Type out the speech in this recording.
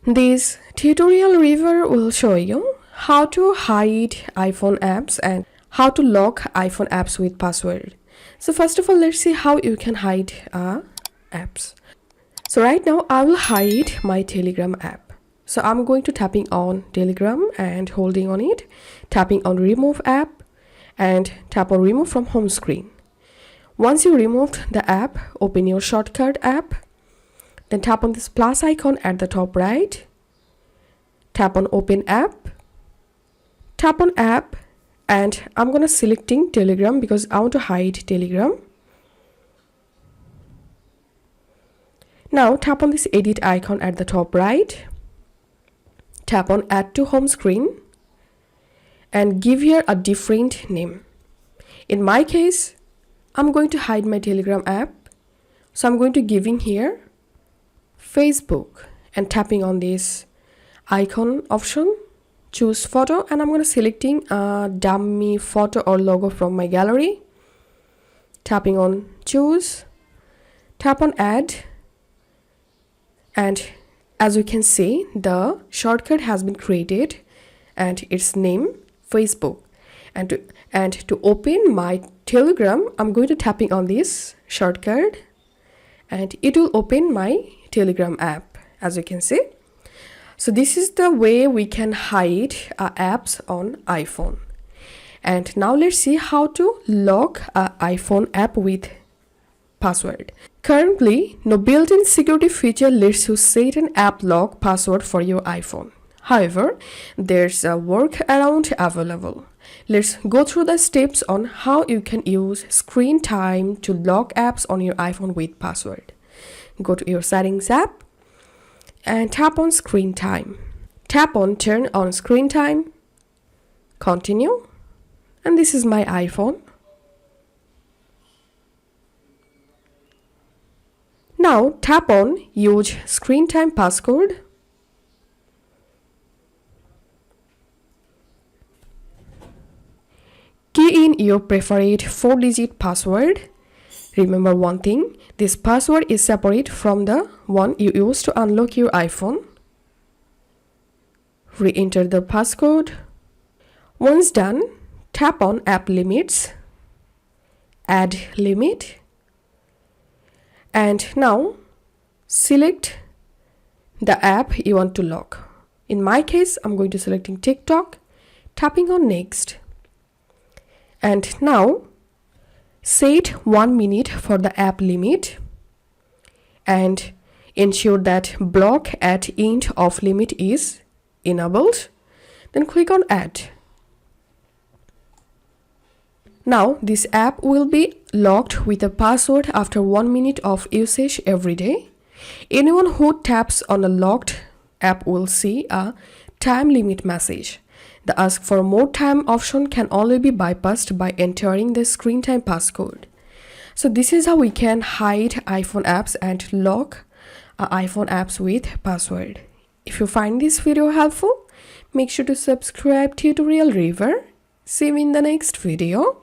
This tutorial review will show you how to hide iPhone apps and how to lock iPhone apps with password. So first of all, let's see how you can hide apps. So right now I will hide my Telegram app. So I'm going to tapping on Telegram and holding on it, tapping on remove app and tap on remove from home screen. Once you removed the app, open your shortcut app. Then tap on this plus icon at the top right. Tap on open app. Tap on app and I'm gonna selecting Telegram because I want to hide Telegram. Now tap on this edit icon at the top right. Tap on add to home screen and give here a different name. In my case, I'm going to hide my Telegram app. So I'm going to giving here Facebook and tapping on this icon option, choose photo, and I'm going to selecting a dummy photo or logo from my gallery. Tapping on choose, tap on add, and as you can see, the shortcut has been created and its name Facebook. And to open my Telegram, I'm going to tapping on this shortcut and it will open my Telegram app, as you can see. So this is the way we can hide apps on iPhone. And now let's see how to lock an iPhone app with password. Currently, no built-in security feature lets you set an app lock password for your iPhone. However, there's a workaround available. Let's go through the steps on how you can use screen time to lock apps on your iPhone with password. Go to your settings app and tap on screen time. Tap on turn on screen time, continue, and this is my iPhone. Now tap on use screen time passcode. Key in your preferred 4-digit password. Remember one thing, this password is separate from the one you use to unlock your iPhone. Re-enter the passcode. Once done, tap on app limits, add limit, and now select the app you want to lock. In my case, I'm going to selecting TikTok, tapping on next. And now set 1 minute for the app limit and ensure that block at end of limit is enabled. Then click on add. Now this app will be locked with a password after 1 minute of usage every day. Anyone who taps on a locked app will see a time limit message. The ask for more time option can only be bypassed by entering the screen time passcode. So this is how we can hide iPhone apps and lock iPhone apps with password. If you find this video helpful, make sure to subscribe to Tutorial River. See you in the next video.